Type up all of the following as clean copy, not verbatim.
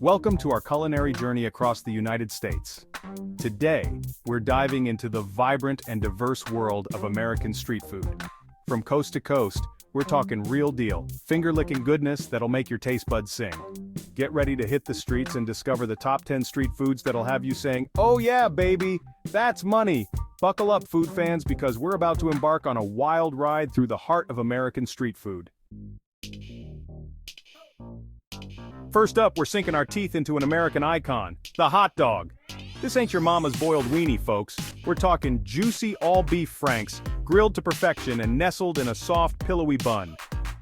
Welcome to our culinary journey across the United States. Today, we're diving into the vibrant and diverse world of American street food. From coast to coast, we're talking real deal, finger-licking goodness that'll make your taste buds sing. Get ready to hit the streets and discover the top 10 street foods that'll have you saying, "Oh yeah, baby, that's money." Buckle up, food fans, because we're about to embark on a wild ride through the heart of American street food. First up, we're sinking our teeth into an American icon, the hot dog. This ain't your mama's boiled weenie, folks. We're talking juicy all-beef franks, grilled to perfection and nestled in a soft, pillowy bun.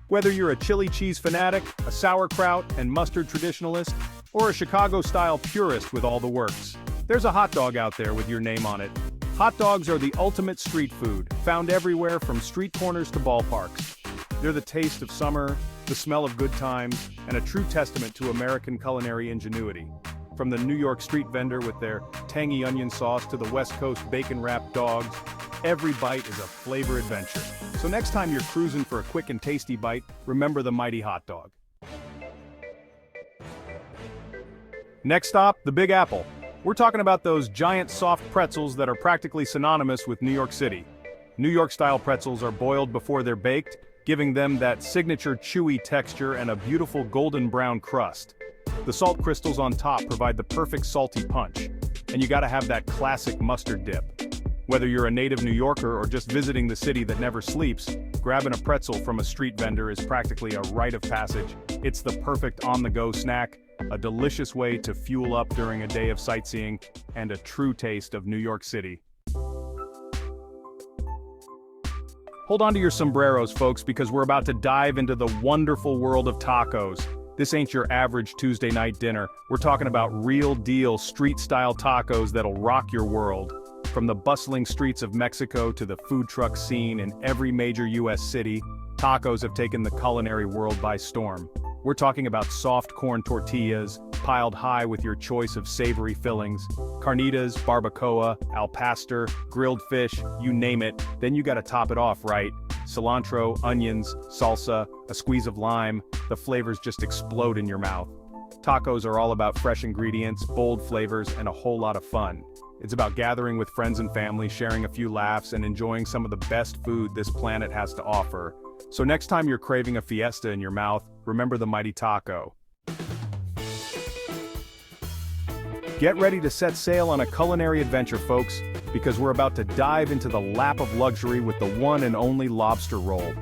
Whether you're a chili cheese fanatic, a sauerkraut and mustard traditionalist, or a Chicago-style purist with all the works, there's a hot dog out there with your name on it. Hot dogs are the ultimate street food, found everywhere from street corners to ballparks. They're the taste of summer, the smell of good times, and a true testament to American culinary ingenuity. From the New York street vendor with their tangy onion sauce to the West Coast bacon-wrapped dogs, every bite is a flavor adventure. So next time you're cruising for a quick and tasty bite, remember the mighty hot dog. Next stop, the Big Apple. We're talking about those giant soft pretzels that are practically synonymous with New York City. New York-style pretzels are boiled before they're baked, giving them that signature chewy texture and a beautiful golden brown crust. The salt crystals on top provide the perfect salty punch, and you gotta have that classic mustard dip. Whether you're a native New Yorker or just visiting the city that never sleeps, grabbing a pretzel from a street vendor is practically a rite of passage. It's the perfect on-the-go snack, a delicious way to fuel up during a day of sightseeing, and a true taste of New York City. Hold on to your sombreros, folks, because we're about to dive into the wonderful world of tacos. This ain't your average Tuesday night dinner. We're talking about real-deal street-style tacos that'll rock your world. From the bustling streets of Mexico to the food truck scene in every major U.S. city, tacos have taken the culinary world by storm. We're talking about soft corn tortillas, piled high with your choice of savory fillings, carnitas, barbacoa, al pastor, grilled fish, you name it, then you gotta top it off, right? Cilantro, onions, salsa, a squeeze of lime, the flavors just explode in your mouth. Tacos are all about fresh ingredients, bold flavors, and a whole lot of fun. It's about gathering with friends and family, sharing a few laughs, and enjoying some of the best food this planet has to offer. So next time you're craving a fiesta in your mouth, remember the mighty taco. Get ready to set sail on a culinary adventure, folks, because we're about to dive into the lap of luxury with the one and only Lobster Roll.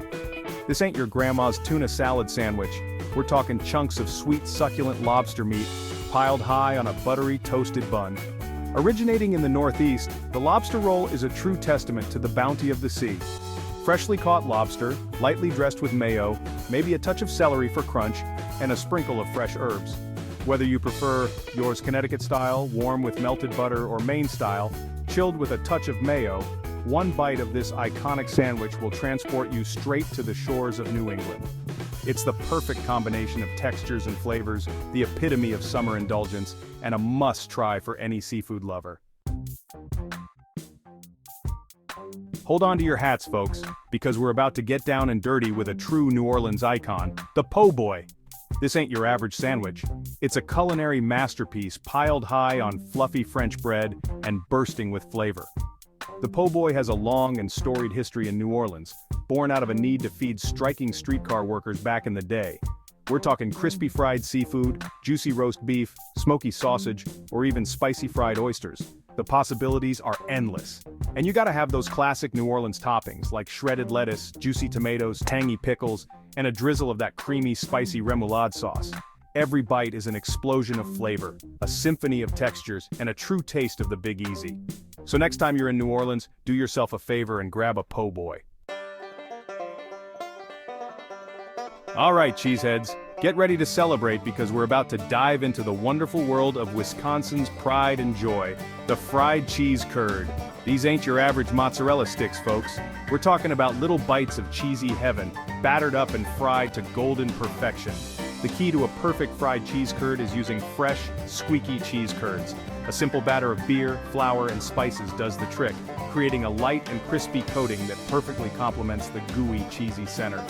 This ain't your grandma's tuna salad sandwich. We're talking chunks of sweet, succulent lobster meat, piled high on a buttery, toasted bun. Originating in the Northeast, the Lobster Roll is a true testament to the bounty of the sea. Freshly caught lobster, lightly dressed with mayo, maybe a touch of celery for crunch, and a sprinkle of fresh herbs. Whether you prefer yours Connecticut style, warm with melted butter, or Maine style, chilled with a touch of mayo, one bite of this iconic sandwich will transport you straight to the shores of New England. It's the perfect combination of textures and flavors, the epitome of summer indulgence, and a must-try for any seafood lover. Hold on to your hats, folks, because we're about to get down and dirty with a true New Orleans icon, the PoBoy. This ain't your average sandwich. It's a culinary masterpiece piled high on fluffy French bread and bursting with flavor. The PoBoy has a long and storied history in New Orleans, born out of a need to feed striking streetcar workers back in the day. We're talking crispy fried seafood, juicy roast beef, smoky sausage, or even spicy fried oysters. The possibilities are endless. And you gotta have those classic New Orleans toppings like shredded lettuce, juicy tomatoes, tangy pickles, and a drizzle of that creamy, spicy remoulade sauce. Every bite is an explosion of flavor, a symphony of textures, and a true taste of the Big Easy. So next time you're in New Orleans, do yourself a favor and grab a PoBoy. All right, Cheeseheads, get ready to celebrate because we're about to dive into the wonderful world of Wisconsin's pride and joy, the fried cheese curd. These ain't your average mozzarella sticks, folks. We're talking about little bites of cheesy heaven, battered up and fried to golden perfection. The key to a perfect fried cheese curd is using fresh, squeaky cheese curds. A simple batter of beer, flour, and spices does the trick, creating a light and crispy coating that perfectly complements the gooey, cheesy center.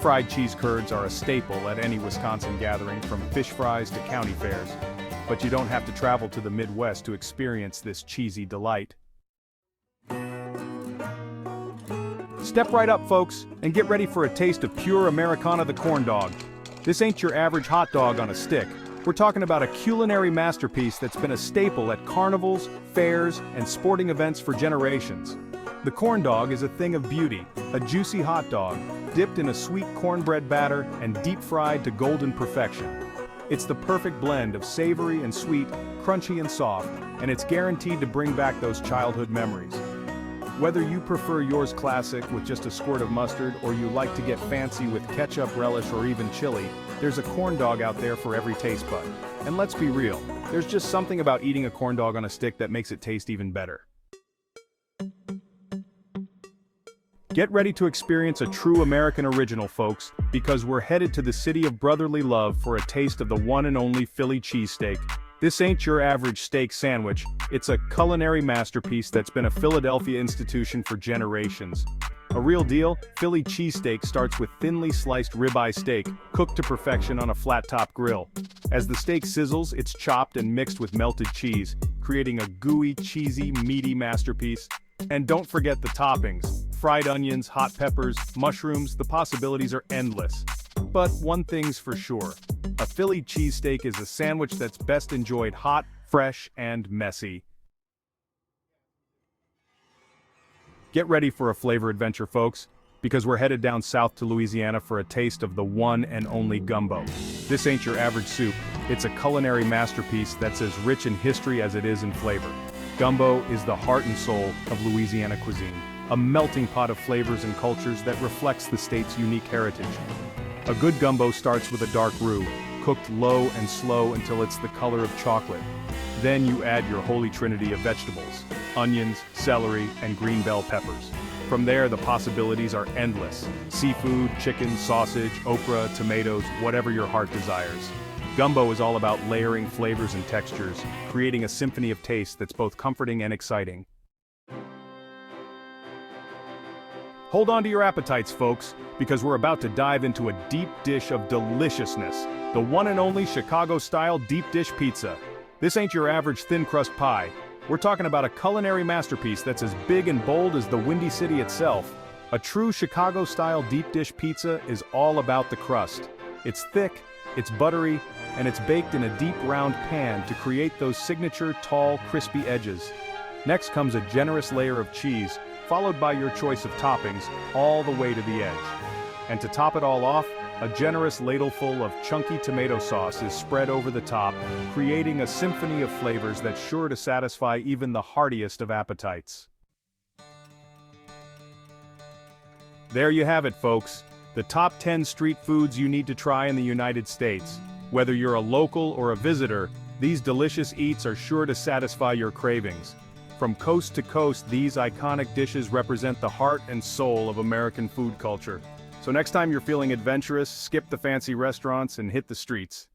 Fried cheese curds are a staple at any Wisconsin gathering, from fish fries to county fairs. But you don't have to travel to the Midwest to experience this cheesy delight. Step right up, folks, and get ready for a taste of pure Americana the corn dog. This ain't your average hot dog on a stick. We're talking about a culinary masterpiece that's been a staple at carnivals, fairs, and sporting events for generations. The corn dog is a thing of beauty, a juicy hot dog, dipped in a sweet cornbread batter and deep fried to golden perfection. It's the perfect blend of savory and sweet, crunchy and soft, and it's guaranteed to bring back those childhood memories. Whether you prefer yours classic with just a squirt of mustard, or you like to get fancy with ketchup, relish, or even chili, there's a corn dog out there for every taste bud. And let's be real, there's just something about eating a corn dog on a stick that makes it taste even better. Get ready to experience a true American original, folks, because we're headed to the city of brotherly love for a taste of the one and only Philly cheesesteak. This ain't your average steak sandwich, it's a culinary masterpiece that's been a Philadelphia institution for generations. A real deal, Philly cheesesteak starts with thinly sliced ribeye steak, cooked to perfection on a flat-top grill. As the steak sizzles, it's chopped and mixed with melted cheese, creating a gooey, cheesy, meaty masterpiece. And don't forget the toppings: fried onions, hot peppers, mushrooms. The possibilities are endless. But one thing's for sure, a Philly cheesesteak is a sandwich that's best enjoyed hot, fresh, and messy. Get ready for a flavor adventure, folks, because we're headed down south to Louisiana for a taste of the one and only gumbo. This ain't your average soup, it's a culinary masterpiece that's as rich in history as it is in flavor. Gumbo is the heart and soul of Louisiana cuisine, a melting pot of flavors and cultures that reflects the state's unique heritage. A good gumbo starts with a dark roux, cooked low and slow until it's the color of chocolate. Then you add your holy trinity of vegetables: onions, celery, and green bell peppers. From there, the possibilities are endless: seafood, chicken, sausage, okra, tomatoes, whatever your heart desires. Gumbo is all about layering flavors and textures, creating a symphony of taste that's both comforting and exciting. Hold on to your appetites, folks, because we're about to dive into a deep dish of deliciousness, the one and only Chicago-style deep dish pizza. This ain't your average thin crust pie. We're talking about a culinary masterpiece that's as big and bold as the Windy City itself. A true Chicago-style deep dish pizza is all about the crust. It's thick, it's buttery, and it's baked in a deep round pan to create those signature tall, crispy edges. Next comes a generous layer of cheese, followed by your choice of toppings, all the way to the edge. And to top it all off, a generous ladleful of chunky tomato sauce is spread over the top, creating a symphony of flavors that's sure to satisfy even the heartiest of appetites. There you have it, folks. The top 10 street foods you need to try in the United States. Whether you're a local or a visitor, these delicious eats are sure to satisfy your cravings. From coast to coast, these iconic dishes represent the heart and soul of American food culture. So next time you're feeling adventurous, skip the fancy restaurants and hit the streets.